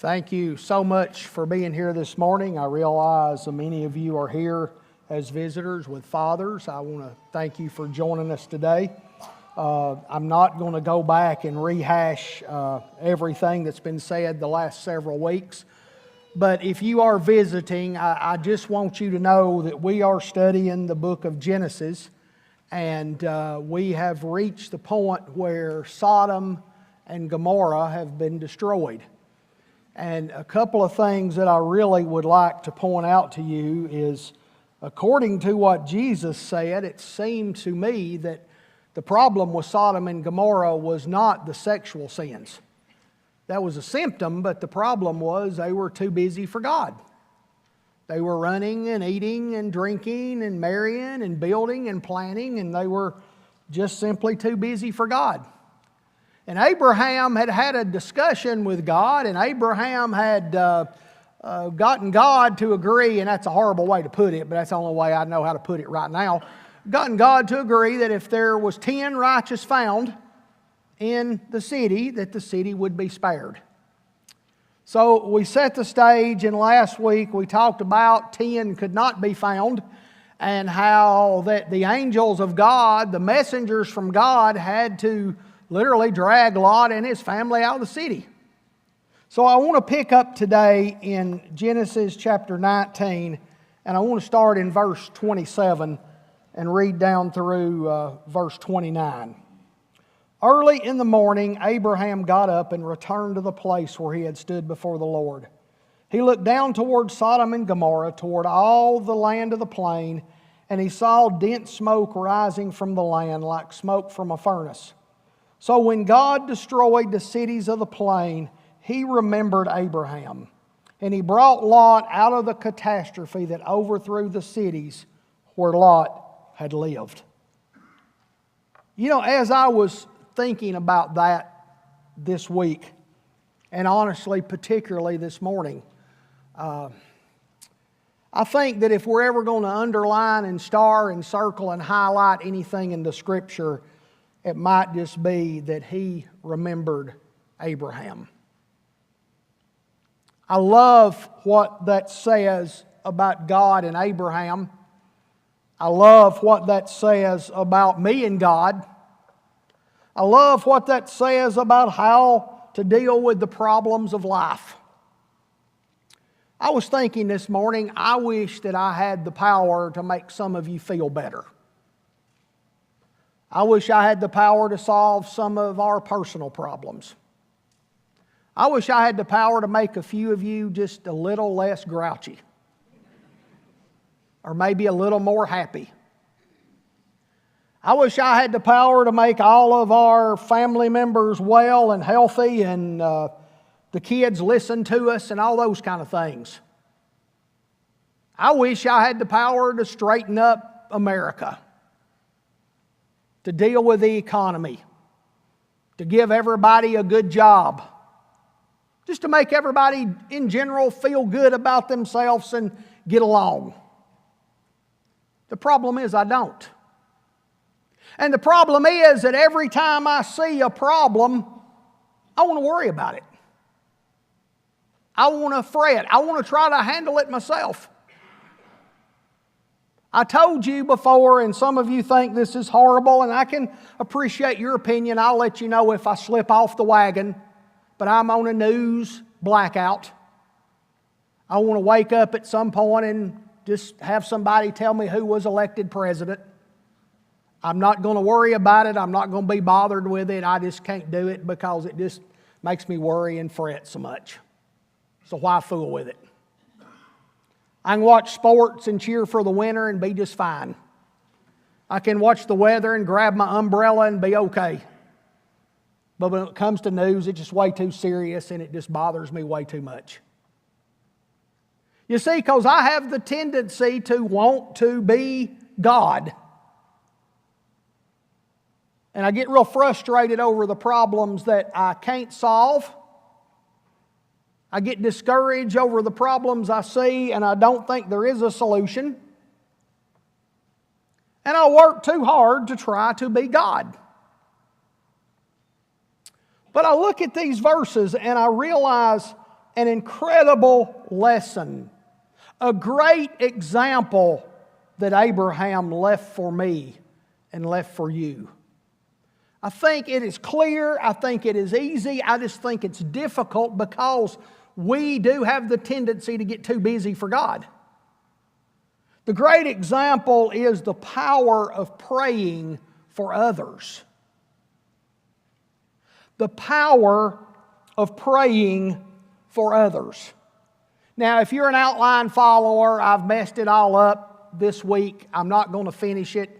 Thank you so much for being here this morning. I realize many of you are here as visitors with fathers. I want to thank you for joining us today. I'm not going to go back and rehash everything that's been said the last several weeks. But if you are visiting, I just want you to know that we are studying the book of Genesis. And we have reached the point where Sodom and Gomorrah have been destroyed. And a couple of things that I really would like to point out to you is, according to what Jesus said, it seemed to me that the problem with Sodom and Gomorrah was not the sexual sins. That was a symptom, but the problem was they were too busy for God. They were running and eating and drinking and marrying and building and planning, and they were just simply too busy for God. And Abraham had had a discussion with God, and Abraham had gotten God to agree, and that's a horrible way to put it, but that's the only way I know how to put it right now, gotten God to agree that if there was 10 righteous found in the city, that the city would be spared. So we set the stage, and last week we talked about 10 could not be found, and how that the angels of God, the messengers from God, had to literally drag Lot and his family out of the city. So I want to pick up today in Genesis chapter 19, and I want to start in verse 27 and read down through verse 29. Early in the morning, Abraham got up and returned to the place where he had stood before the Lord. He looked down toward Sodom and Gomorrah, toward all the land of the plain, and he saw dense smoke rising from the land like smoke from a furnace. So when God destroyed the cities of the plain, he remembered Abraham, and he brought Lot out of the catastrophe that overthrew the cities where Lot had lived. You know, as I was thinking about that this week, and honestly, particularly this morning, I think that if we're ever going to underline and star and circle and highlight anything in the Scripture, it might just be that he remembered Abraham. I love what that says about God and Abraham. I love what that says about me and God. I love what that says about how to deal with the problems of life. I was thinking this morning, I wish that I had the power to make some of you feel better. I wish I had the power to solve some of our personal problems. I wish I had the power to make a few of you just a little less grouchy, or maybe a little more happy. I wish I had the power to make all of our family members well and healthy, and the kids listen to us and all those kind of things. I wish I had the power to straighten up America, to deal with the economy, to give everybody a good job, just to make everybody in general feel good about themselves and get along. The problem is I don't. And the problem is that every time I see a problem, I want to worry about it. I want to fret. I want to try to handle it myself. I told you before, and some of you think this is horrible, and I can appreciate your opinion. I'll let you know if I slip off the wagon, but I'm on a news blackout. I want to wake up at some point and just have somebody tell me who was elected president. I'm not going to worry about it. I'm not going to be bothered with it. I just can't do it because it just makes me worry and fret so much. So why fool with it? I can watch sports and cheer for the winner and be just fine. I can watch the weather and grab my umbrella and be okay. But when it comes to news, it's just way too serious and it just bothers me way too much. You see, because I have the tendency to want to be God. And I get real frustrated over the problems that I can't solve. I get discouraged over the problems I see, and I don't think there is a solution. And I work too hard to try to be God. But I look at these verses and I realize an incredible lesson, a great example that Abraham left for me and left for you. I think it is clear. I think it is easy. I just think it's difficult because we do have the tendency to get too busy for God. The great example is the power of praying for others. The power of praying for others. Now, if you're an outline follower, I've messed it all up this week. I'm not going to finish it.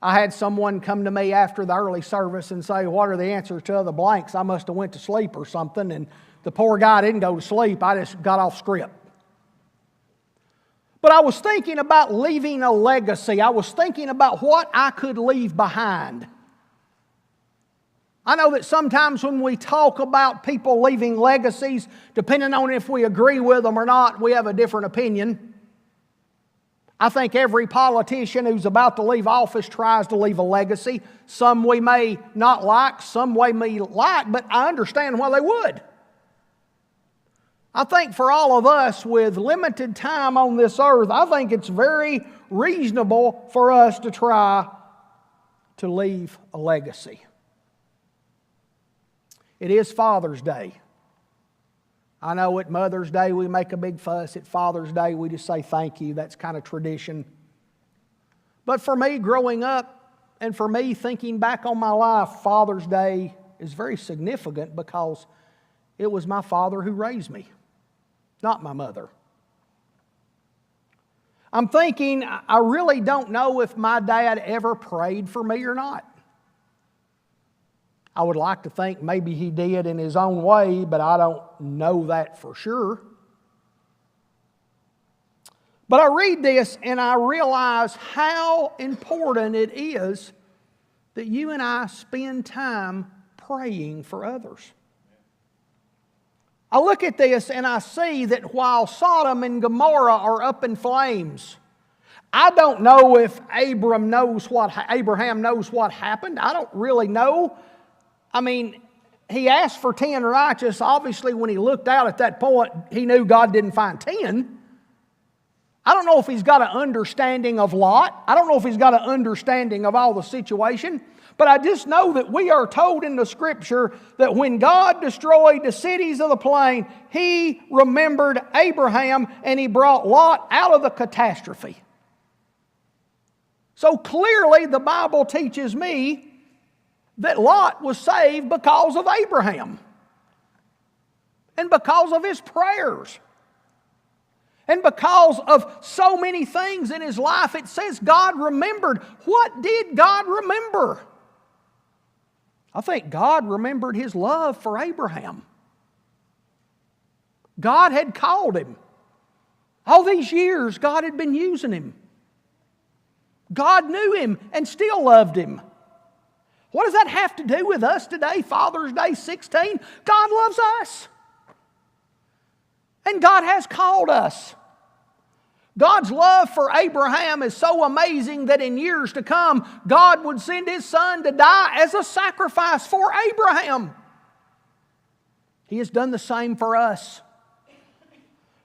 I had someone come to me after the early service and say, what are the answers to the blanks? I must have went to sleep or something. And the poor guy didn't go to sleep. I just got off script. But I was thinking about leaving a legacy. I was thinking about what I could leave behind. I know that sometimes when we talk about people leaving legacies, depending on if we agree with them or not, we have a different opinion. I think every politician who's about to leave office tries to leave a legacy. Some we may not like, some we may like, but I understand why they would. I think for all of us with limited time on this earth, I think it's very reasonable for us to try to leave a legacy. It is Father's Day. I know at Mother's Day we make a big fuss. At Father's Day we just say thank you. That's kind of tradition. But for me growing up and for me thinking back on my life, Father's Day is very significant because it was my father who raised me, not my mother. I'm thinking, I really don't know if my dad ever prayed for me or not. I would like to think maybe he did in his own way, but I don't know that for sure. But I read this and I realize how important it is that you and I spend time praying for others. I look at this and I see that while Sodom and Gomorrah are up in flames, I don't know if Abraham knows what happened. I don't really know. I mean, he asked for 10 righteous. Obviously, when he looked out at that point, he knew God didn't find 10. I don't know if he's got an understanding of Lot. I don't know if he's got an understanding of all the situation. But I just know that we are told in the Scripture that when God destroyed the cities of the plain, He remembered Abraham and He brought Lot out of the catastrophe. So clearly the Bible teaches me that Lot was saved because of Abraham and because of his prayers and because of so many things in his life. It says God remembered. What did God remember? I think God remembered His love for Abraham. God had called him. All these years God had been using him. God knew him and still loved him. What does that have to do with us today, Father's Day 16? God loves us. And God has called us. God's love for Abraham is so amazing that in years to come, God would send His Son to die as a sacrifice for Abraham. He has done the same for us.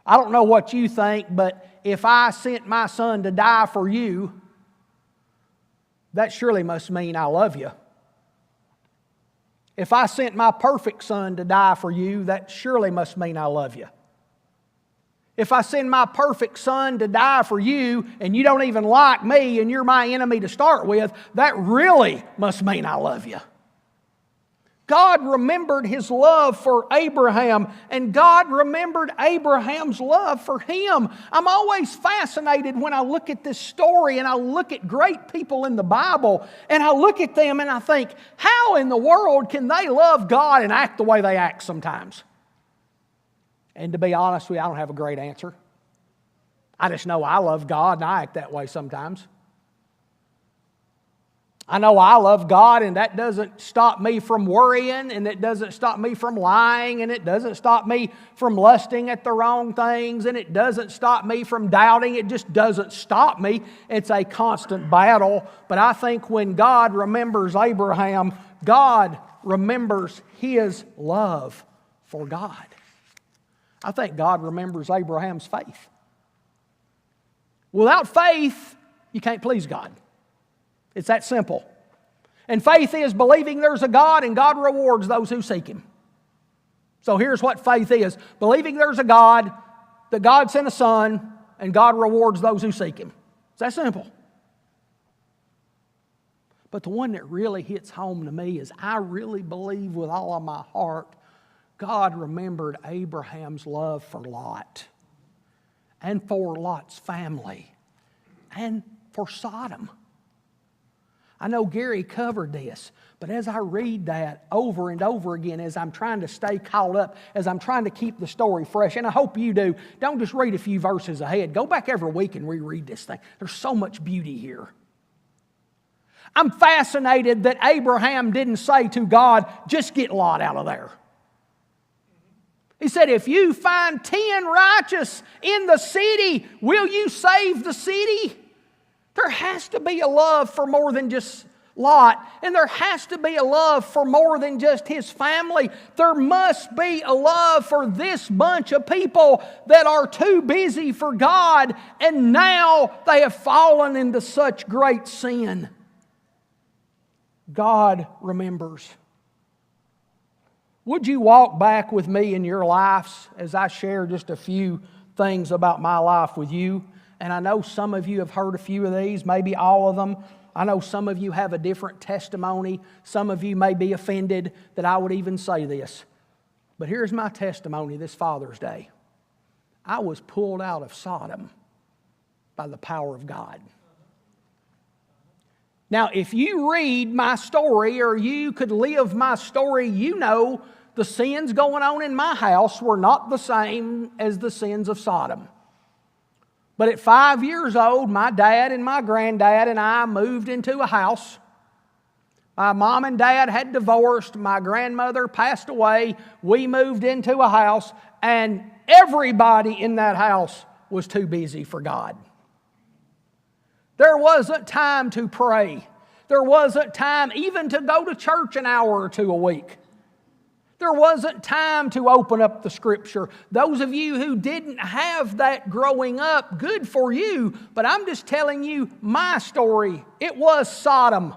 I don't know what you think, but if I sent my son to die for you, that surely must mean I love you. If I sent my perfect son to die for you, that surely must mean I love you. If I send my perfect son to die for you and you don't even like me and you're my enemy to start with, that really must mean I love you. God remembered His love for Abraham, and God remembered Abraham's love for him. I'm always fascinated when I look at this story and I look at great people in the Bible and I look at them and I think, how in the world can they love God and act the way they act sometimes? And to be honest with you, I don't have a great answer. I just know I love God and I act that way sometimes. I know I love God, and that doesn't stop me from worrying, and it doesn't stop me from lying, and it doesn't stop me from lusting at the wrong things, and it doesn't stop me from doubting. It just doesn't stop me. It's a constant battle. But I think when God remembers Abraham, God remembers His love for God. I think God remembers Abraham's faith. Without faith, you can't please God. It's that simple. And faith is believing there's a God and God rewards those who seek Him. So here's what faith is. Believing there's a God, that God sent a Son, and God rewards those who seek Him. It's that simple. But the one that really hits home to me is I really believe with all of my heart God remembered Abraham's love for Lot and for Lot's family and for Sodom. I know Gary covered this, but as I read that over and over again, as I'm trying to stay caught up, as I'm trying to keep the story fresh, and I hope you do, don't just read a few verses ahead. Go back every week and reread this thing. There's so much beauty here. I'm fascinated that Abraham didn't say to God, just get Lot out of there. He said, if you find 10 righteous in the city, will you save the city? There has to be a love for more than just Lot. And there has to be a love for more than just his family. There must be a love for this bunch of people that are too busy for God. And now they have fallen into such great sin. God remembers. Would you walk back with me in your lives as I share just a few things about my life with you? And I know some of you have heard a few of these, maybe all of them. I know some of you have a different testimony. Some of you may be offended that I would even say this. But here's my testimony this Father's Day. I was pulled out of Sodom by the power of God. Now, if you read my story or you could live my story, you know the sins going on in my house were not the same as the sins of Sodom. But at 5 years old, my dad and my granddad and I moved into a house. My mom and dad had divorced. My grandmother passed away. We moved into a house, and everybody in that house was too busy for God. There wasn't time to pray. There wasn't time even to go to church an hour or two a week. There wasn't time to open up the Scripture. Those of you who didn't have that growing up, good for you. But I'm just telling you my story. It was Sodom.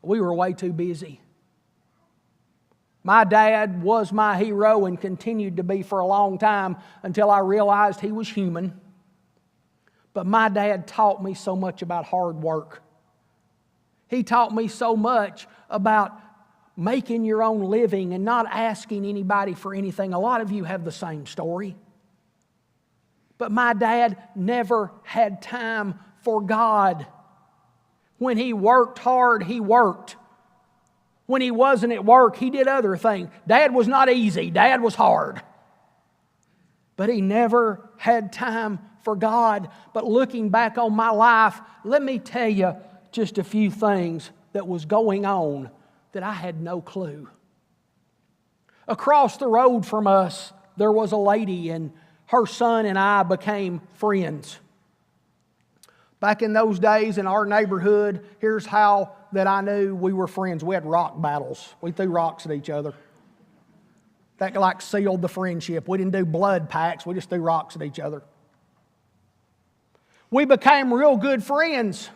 We were way too busy. My dad was my hero and continued to be for a long time until I realized he was human. But my dad taught me so much about hard work. He taught me so much about making your own living and not asking anybody for anything. A lot of you have the same story. But my dad never had time for God. When he worked hard, he worked. When he wasn't at work, he did other things. Dad was not easy. Dad was hard. But he never had time for God. But looking back on my life, let me tell you just a few things that was going on that I had no clue. Across the road from us, there was a lady, and her son and I became friends. Back in those days in our neighborhood, here's how that I knew we were friends. We had rock battles. We threw rocks at each other. That like sealed the friendship. We didn't do blood pacts. We just threw rocks at each other. We became real good friends.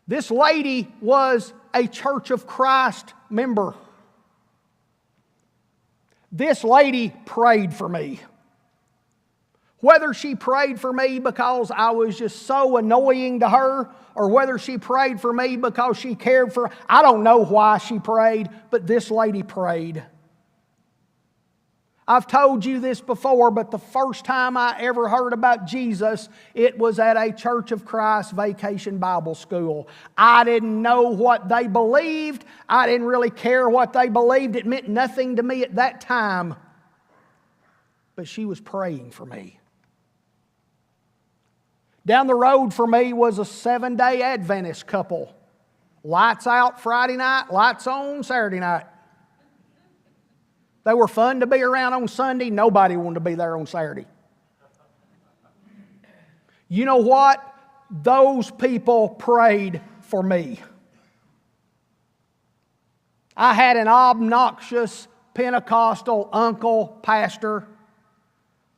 This lady was a Church of Christ member. This lady prayed for me. Whether she prayed for me because I was just so annoying to her, or whether she prayed for me because she cared for, I don't know why she prayed, but this lady prayed. I've told you this before, but the first time I ever heard about Jesus, it was at a Church of Christ Vacation Bible School. I didn't know what they believed. I didn't really care what they believed. It meant nothing to me at that time. But she was praying for me. Down the road for me was a 7-day Adventist couple. Lights out Friday night, lights on Saturday night. They were fun to be around on Sunday. Nobody wanted to be there on Saturday. You know what? Those people prayed for me. I had an obnoxious Pentecostal uncle pastor.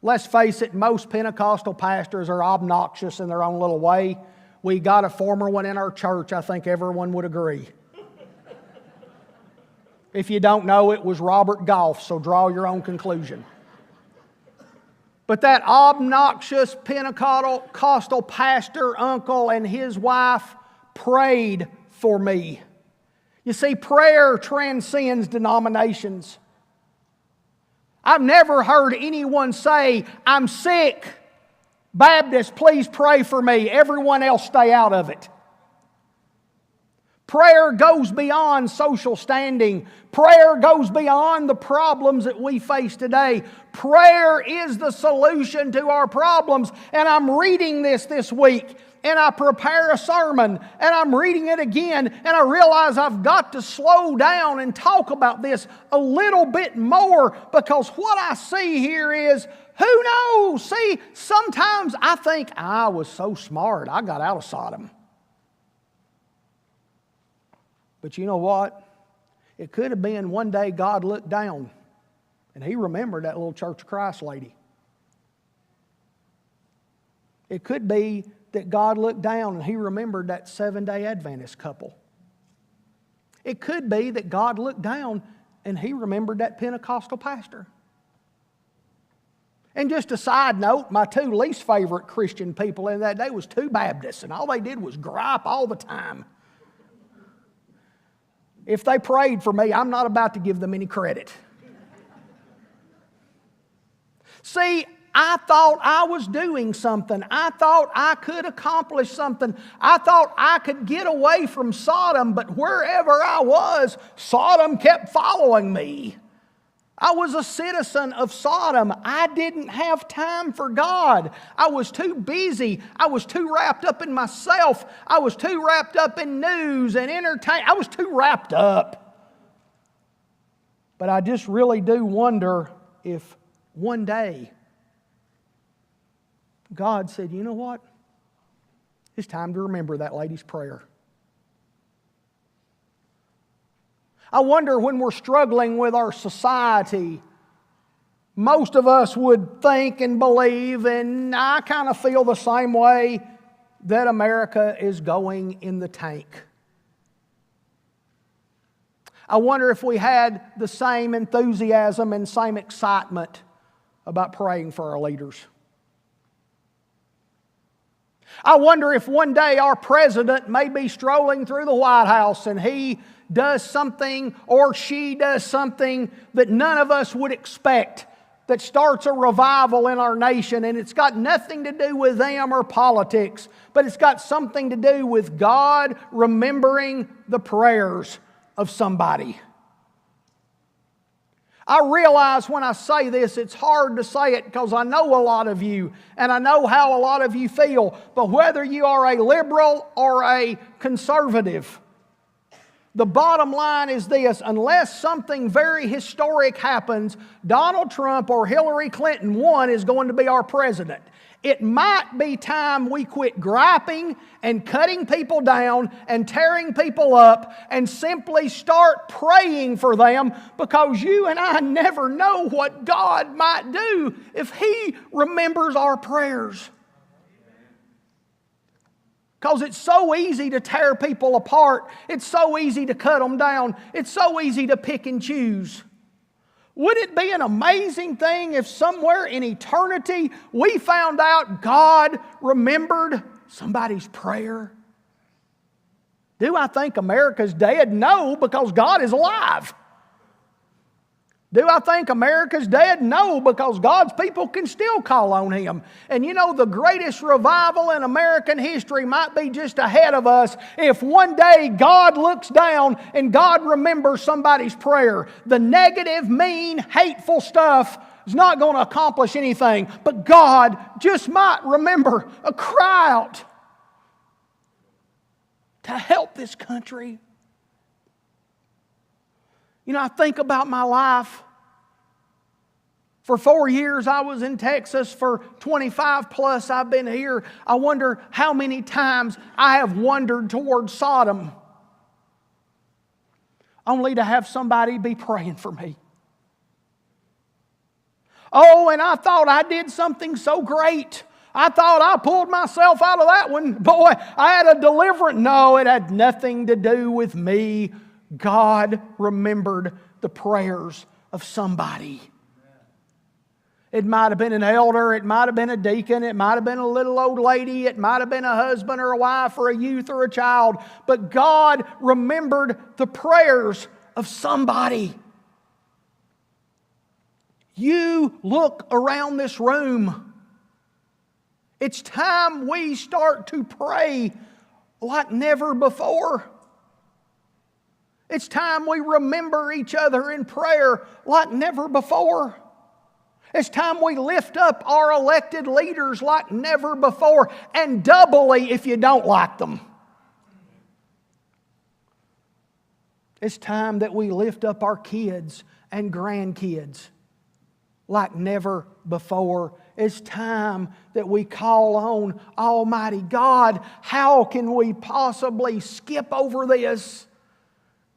Let's face it, most Pentecostal pastors are obnoxious in their own little way. We got a former one in our church, I think everyone would agree. If you don't know, it was Robert Goff, so draw your own conclusion. But that obnoxious Pentecostal pastor uncle and his wife prayed for me. You see, prayer transcends denominations. I've never heard anyone say, "I'm sick. Baptist, please pray for me. Everyone else stay out of it." Prayer goes beyond social standing. Prayer goes beyond the problems that we face today. Prayer is the solution to our problems. And I'm reading this week, and I prepare a sermon, and I'm reading it again, and I realize I've got to slow down and talk about this a little bit more, because what I see here is, who knows? See, sometimes I think I was so smart, I got out of Sodom. But you know what? It could have been one day God looked down and He remembered that little Church of Christ lady. It could be that God looked down and He remembered that Seventh-day Adventist couple. It could be that God looked down and He remembered that Pentecostal pastor. And just a side note, my two least favorite Christian people in that day was two Baptists, and all they did was gripe all the time. If they prayed for me, I'm not about to give them any credit. See, I thought I was doing something. I thought I could accomplish something. I thought I could get away from Sodom, but wherever I was, Sodom kept following me. I was a citizen of Sodom. I didn't have time for God. I was too busy. I was too wrapped up in myself. I was too wrapped up in news and entertainment. I was too wrapped up. But I just really do wonder if one day God said, "You know what? It's time to remember that lady's prayer." I wonder, when we're struggling with our society, most of us would think and believe, and I kind of feel the same way, that America is going in the tank. I wonder if we had the same enthusiasm and same excitement about praying for our leaders. I wonder if one day our president may be strolling through the White House and he does something or she does something that none of us would expect, that starts a revival in our nation, and it's got nothing to do with them or politics, but it's got something to do with God remembering the prayers of somebody. I realize when I say this, it's hard to say it because I know a lot of you and I know how a lot of you feel. But whether you are a liberal or a conservative, the bottom line is this: unless something very historic happens, Donald Trump or Hillary Clinton, one, is going to be our president. It might be time we quit griping and cutting people down and tearing people up and simply start praying for them, because you and I never know what God might do if He remembers our prayers. Because it's so easy to tear people apart. It's so easy to cut them down. It's so easy to pick and choose. Wouldn't it be an amazing thing if somewhere in eternity we found out God remembered somebody's prayer? Do I think America's dead? No, because God is alive. Do I think America's dead? No, because God's people can still call on Him. And you know, the greatest revival in American history might be just ahead of us if one day God looks down and God remembers somebody's prayer. The negative, mean, hateful stuff is not going to accomplish anything, but God just might remember a cry out to help this country. You know, I think about my life. For 4 years I was in Texas. For 25 plus I've been here. I wonder how many times I have wandered toward Sodom only to have somebody be praying for me. Oh, and I thought I did something so great. I thought I pulled myself out of that one. Boy, I had a deliverance. No, it had nothing to do with me. God remembered the prayers of somebody. It might have been an elder, it might have been a deacon, it might have been a little old lady, it might have been a husband or a wife or a youth or a child. But God remembered the prayers of somebody. You look around this room. It's time we start to pray like never before. It's time we remember each other in prayer like never before. It's time we lift up our elected leaders like never before, and doubly if you don't like them. It's time that we lift up our kids and grandkids like never before. It's time that we call on Almighty God. How can we possibly skip over this?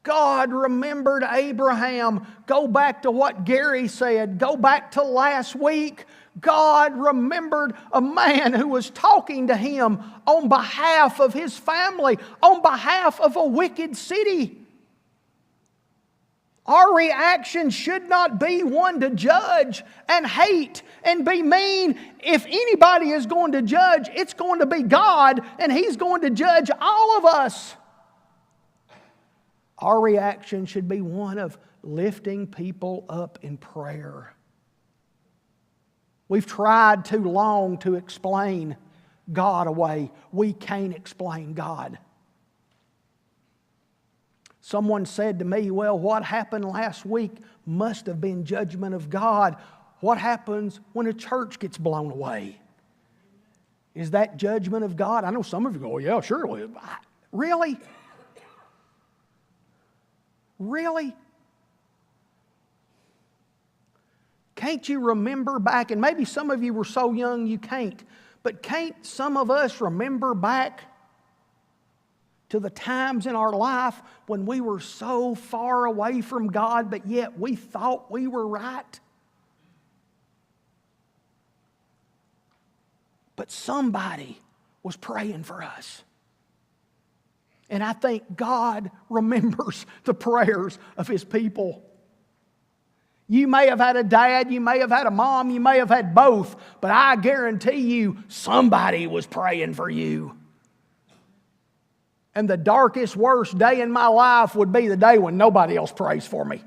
God remembered Abraham. Go back to what Gary said. Go back to last week. God remembered a man who was talking to him on behalf of his family, on behalf of a wicked city. Our reaction should not be one to judge and hate and be mean. If anybody is going to judge, it's going to be God, and He's going to judge all of us. Our reaction should be one of lifting people up in prayer. We've tried too long to explain God away. We can't explain God. Someone said to me, well, what happened last week must have been judgment of God. What happens when a church gets blown away? Is that judgment of God? I know some of you go, yeah, sure. Really? Really? Can't you remember back, and maybe some of you were so young you can't, but can't some of us remember back to the times in our life when we were so far away from God, but yet we thought we were right? But somebody was praying for us. And I think God remembers the prayers of His people. You may have had a dad, you may have had a mom, you may have had both, but I guarantee you somebody was praying for you. And the darkest, worst day in my life would be the day when nobody else prays for me.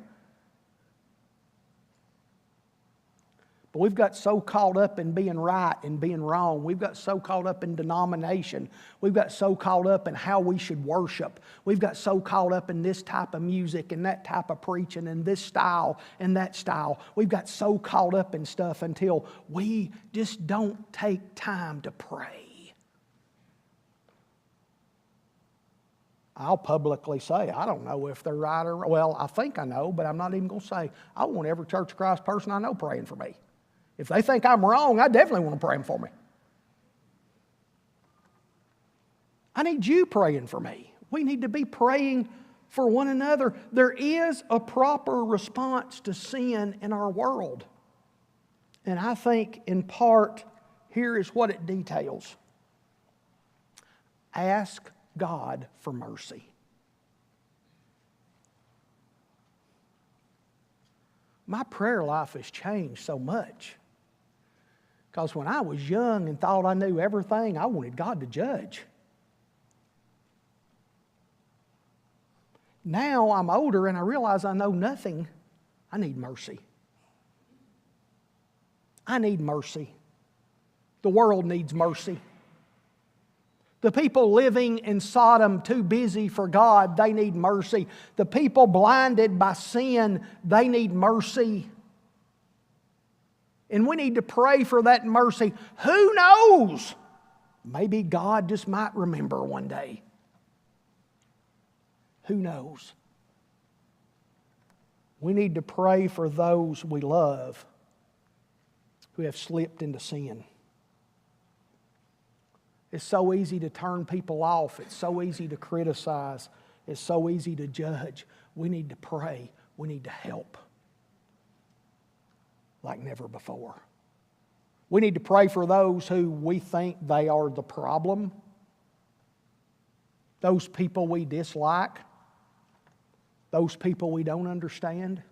But we've got so caught up in being right and being wrong. We've got so caught up in denomination. We've got so caught up in how we should worship. We've got so caught up in this type of music and that type of preaching and this style and that style. We've got so caught up in stuff until we just don't take time to pray. I'll publicly say, I don't know if they're right or wrong. Well, I think I know, but I'm not even going to say. I want every Church of Christ person I know praying for me. If they think I'm wrong, I definitely want to pray for me. I need you praying for me. We need to be praying for one another. There is a proper response to sin in our world. And I think in part, here is what it details. Ask God for mercy. My prayer life has changed so much. Because when I was young and thought I knew everything, I wanted God to judge. Now I'm older and I realize I know nothing. I need mercy. I need mercy. The world needs mercy. The people living in Sodom, too busy for God, they need mercy. The people blinded by sin, they need mercy. And we need to pray for that mercy. Who knows? Maybe God just might remember one day. Who knows? We need to pray for those we love who have slipped into sin. It's so easy to turn people off. It's so easy to criticize. It's so easy to judge. We need to pray. We need to help. like never before. We need to pray for those who we think they are the problem, those people we dislike, those people we don't understand.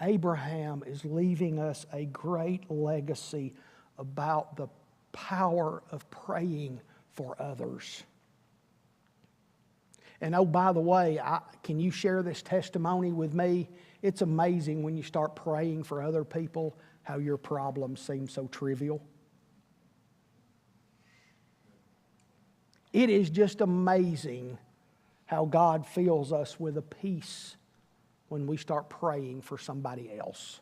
Abraham is leaving us a great legacy about the power of praying for others. And oh, by the way, can you share this testimony with me? It's amazing when you start praying for other people how your problems seem so trivial. It is just amazing how God fills us with a peace when we start praying for somebody else.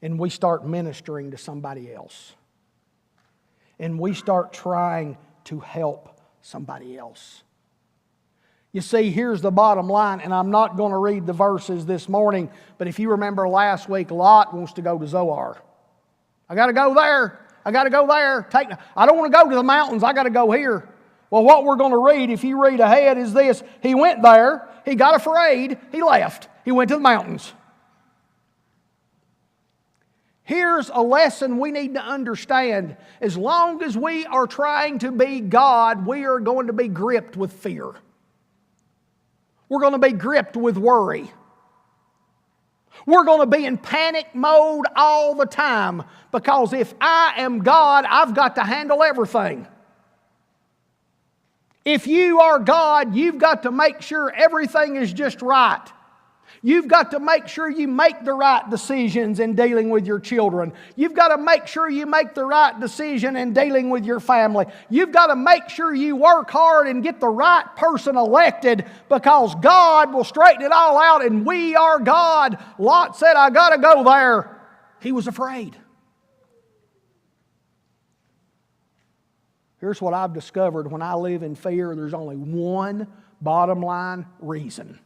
And we start ministering to somebody else. And we start trying to help somebody else. You see, here's the bottom line, and I'm not going to read the verses this morning, but if you remember last week, Lot wants to go to Zoar. I got to go there. I got to go there. I don't want to go to the mountains. I got to go here. Well, what we're going to read, if you read ahead, is this. He went there. He got afraid. He left. He went to the mountains. Here's a lesson we need to understand. As long as we are trying to be God, we are going to be gripped with fear. We're going to be gripped with worry. We're going to be in panic mode all the time because if I am God, I've got to handle everything. If you are God, you've got to make sure everything is just right. You've got to make sure you make the right decisions in dealing with your children. You've got to make sure you make the right decision in dealing with your family. You've got to make sure you work hard and get the right person elected because God will straighten it all out and we are God. Lot said, I got to go there. He was afraid. Here's what I've discovered. When I live in fear, there's only one bottom line reason.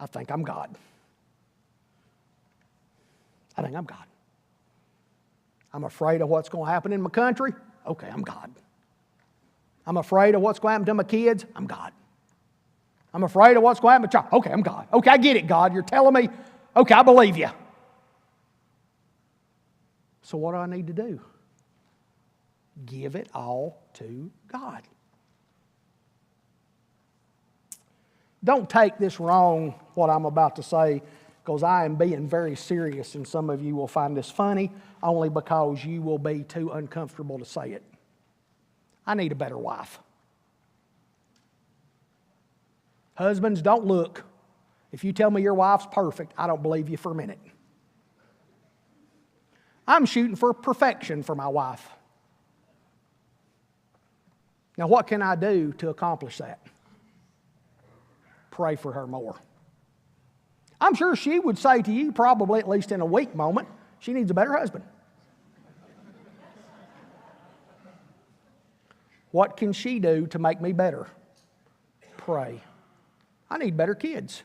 I think I'm God. I think I'm God. I'm afraid of what's going to happen in my country. Okay, I'm God. I'm afraid of what's going to happen to my kids. I'm God. I'm afraid of what's going to happen to my child. Okay, I'm God. Okay, I get it, God. You're telling me. Okay, I believe you. So what do I need to do? Give it all to God. Don't take this wrong, what I'm about to say, because I am being very serious, and some of you will find this funny only because you will be too uncomfortable to say it. I need a better wife. Husbands, don't look. If you tell me your wife's perfect, I don't believe you for a minute. I'm shooting for perfection for my wife. Now, what can I do to accomplish that? Pray for her more. I'm sure she would say to you, probably at least in a weak moment, she needs a better husband. What can she do to make me better? Pray. I need better kids.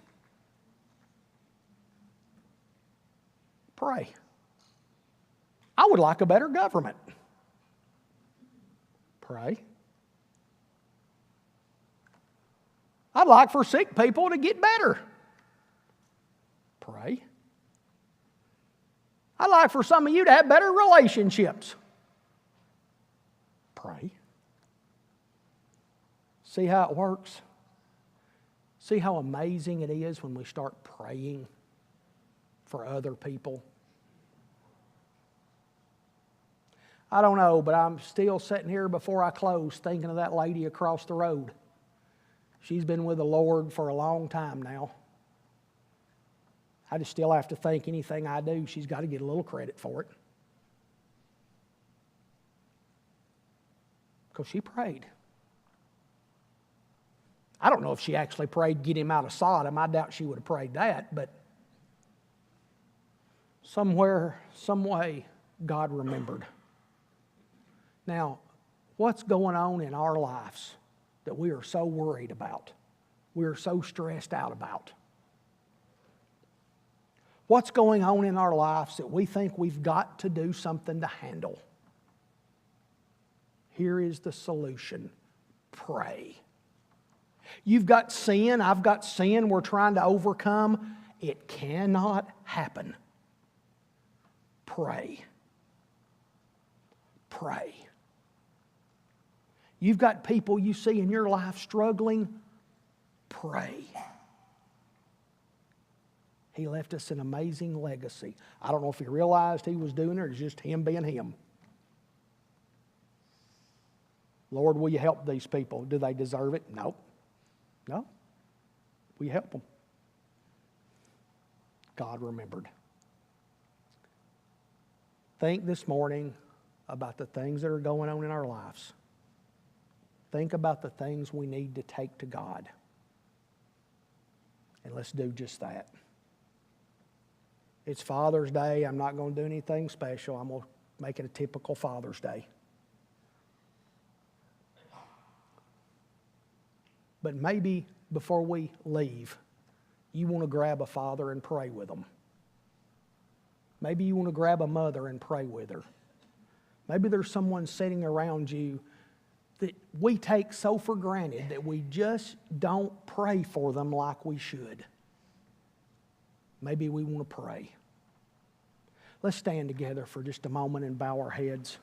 Pray. I would like a better government. Pray. I'd like for sick people to get better. Pray. I'd like for some of you to have better relationships. Pray. See how it works? See how amazing it is when we start praying for other people? I don't know, but I'm still sitting here before I close thinking of that lady across the road. She's been with the Lord for a long time now. I just still have to think anything I do, she's got to get a little credit for it. Because she prayed. I don't know if she actually prayed, get him out of Sodom. I doubt she would have prayed that, but somewhere, some way, God remembered. Now, what's going on in our lives that we are so worried about? We are so stressed out about? What's going on in our lives that we think we've got to do something to handle? Here is the solution. Pray. You've got sin, I've got sin we're trying to overcome, It cannot happen. Pray. Pray. You've got people you see in your life struggling. Pray. He left us an amazing legacy. I don't know if he realized he was doing it or just him being him. Lord, will you help these people? Do they deserve it? No. No. Will you help them? God remembered. Think this morning about the things that are going on in our lives. Think about the things we need to take to God. And let's do just that. It's Father's Day. I'm not going to do anything special. I'm going to make it a typical Father's Day. But maybe before we leave, you want to grab a father and pray with them. Maybe you want to grab a mother and pray with her. Maybe there's someone sitting around you that we take so for granted that we just don't pray for them like we should. Maybe we want to pray. Let's stand together for just a moment and bow our heads.